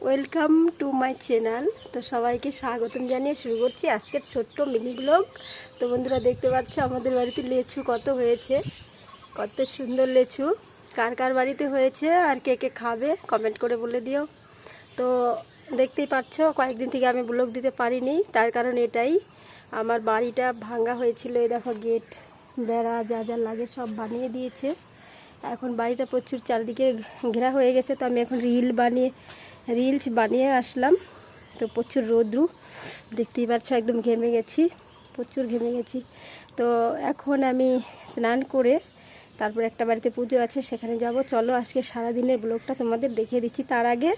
Welcome to my channel. তো সবাইকে স্বাগতম জানিয়ে শুরু করছি আজকের ছোট্ট মিনি ব্লগ। তো বন্ধুরা দেখতে পাচ্ছ আমাদের বাড়িতে লেচু কত হয়েছে, কত সুন্দর লেচু। কার কার বাড়িতে হয়েছে আর কে কে খাবে কমেন্ট করে বলে দিও। তো দেখতেই পাচ্ছ কয়েকদিন থেকে আমি ব্লগ দিতে পারিনি, তার কারণ এটাই, আমার বাড়িটা ভাঙা হয়েছিল। এই দেখো গেট বেড়া যা যা লাগে সব বানিয়ে দিয়েছে। এখন বাড়িটা প্রচুর চারদিকে ঘেরা হয়ে গেছে। তো আমি এখন রিলস বানিয়ে আসলাম। তো প্রচুর রোদ্রু, দেখতেই পাচ্ছ একদম ঘেমে গেছি, প্রচুর ঘেমে গেছি। তো এখন আমি স্নান করে তারপর একটা বাড়িতে পুজো আছে সেখানে যাব। চলো আজকে সারাদিনের ব্লগটা তোমাদের দেখিয়ে দিচ্ছি। তার আগে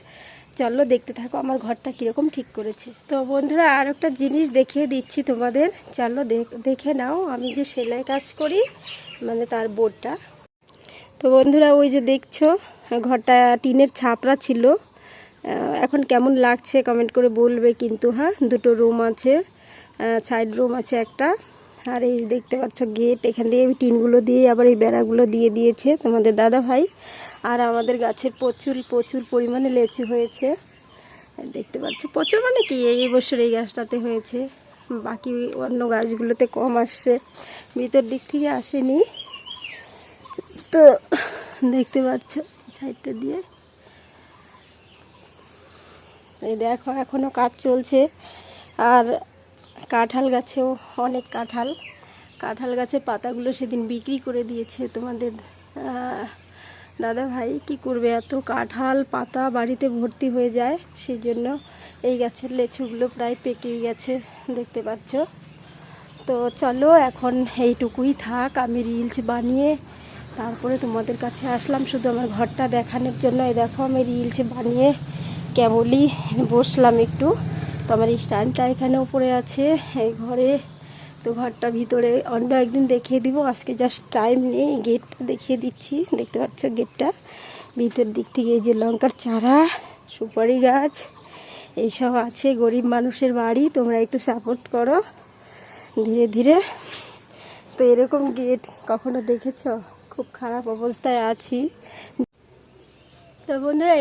চলো দেখতে থাকো আমার ঘরটা কীরকম ঠিক করেছে। তো বন্ধুরা আর একটা জিনিস দেখিয়ে দিচ্ছি তোমাদের, চলো দেখে নাও। আমি যে সেলাই কাজ করি মানে তার বোর্ডটা। তো বন্ধুরা ওই যে দেখছো ঘরটা টিনের ছাপরা ছিল, এখন কেমন লাগছে কমেন্ট করে বলবে কিন্তু। হ্যাঁ, দুটো রুম আছে, সাইড রুম আছে একটা। আর এই দেখতে পাচ্ছ গেট, এখান দিয়ে টিনগুলো দিয়ে আবার এই বেড়াগুলো দিয়ে দিয়েছে তোমাদের দাদা ভাই। আর আমাদের গাছের প্রচুর প্রচুর পরিমাণে লেচু হয়েছে, দেখতে পাচ্ছ। প্রচুর মানে কি, এই বছর এই গাছটাতে হয়েছে, বাকি অন্য গাছগুলোতে কম আসছে, ভিতর দিক থেকে আসেনি। তো দেখতে পাচ্ছ সাইডটা দিয়ে, এই দেখো এখনো কাজ চলছে। আর কাঁঠাল গাছেও অনেক কাঁঠাল গাছের পাতাগুলো সেদিন বিক্রি করে দিয়েছে তোমাদের দাদা ভাই। কি করবে, এত কাঁঠাল পাতা বাড়িতে ভর্তি হয়ে যায়, সেই জন্য এই গাছের লেচুগুলো প্রায় পেকেই গেছে, দেখতে পাচ্ছ। তো চলো এখন এইটুকুই থাক, আমি রিলস বানিয়ে তারপরে তোমাদের কাছে আসলাম শুধু আমার ঘরটা দেখানোর জন্য। এই দেখো আমি রিলস বানিয়ে কেবলই বসলাম একটু। তো আমার স্ট্যান্ডটা এখানে উপরে আছে এই ঘরে। তো ঘরটা ভিতরে অন্য একদিন দেখিয়ে দিব, আজকে জাস্ট টাইম নেই। গেটটা দেখিয়ে দিচ্ছি, দেখতে পাচ্ছ গেটটা। ভিতর দিক থেকে এই যে লঙ্কার চারা, সুপারি গাছ এইসব আছে। গরিব মানুষের বাড়ি, তোমরা একটু সাপোর্ট করো ধীরে ধীরে। তো এরকম গেট কখনো দেখেছো? খুব খারাপ অবস্থায় আছি। তো বন্ধুরা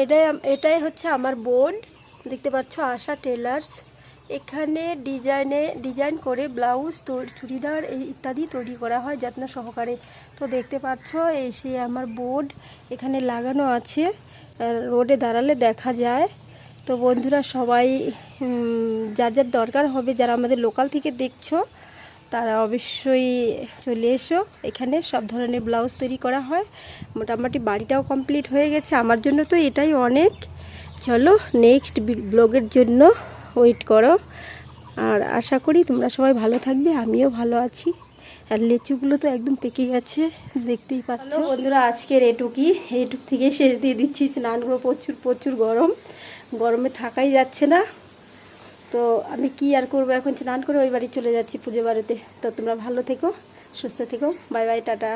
এটাই হচ্ছে আমার বোর্ড, দেখতে পাচ্ছ আশা টেলার্স। এখানে ডিজাইন করে ব্লাউজ, চুড়িদার ইত্যাদি তৈরি করা হয় যত্ন সহকারে। তো দেখতে পাচ্ছ এই সে আমার বোর্ড এখানে লাগানো আছে, রোডে দাঁড়ালে দেখা যায়। তো বন্ধুরা সবাই যার যার দরকার হবে, যারা আমাদের লোকাল থেকে দেখছো তারা অবশ্যই চলে এসো। এখানে সব ধরনের ব্লাউজ তৈরি করা হয়। মোটামুটি বাড়িটাও কমপ্লিট হয়ে গেছে, আমার জন্য তো এটাই অনেক। চলো নেক্সট ব্লগের জন্য ওয়েট করো। আর আশা করি তোমরা সবাই ভালো থাকবে, আমিও ভালো আছি। আর লেচুগুলো তো একদম পেকে গেছে, দেখতেই পাচ্ছ। বন্ধুরা আজকের এইটুক থেকে শেষ দিয়ে দিচ্ছি। স্নানগুলো প্রচুর প্রচুর গরমে থাকাই যাচ্ছে না। তো আমি কি আর করবো, এখন স্নান করে ওই বাড়ি চলে যাচ্ছি পুজো বাড়িতে। তো তোমরা ভালো থেকো, সুস্থ থেকো, বাই বাই, টাটা।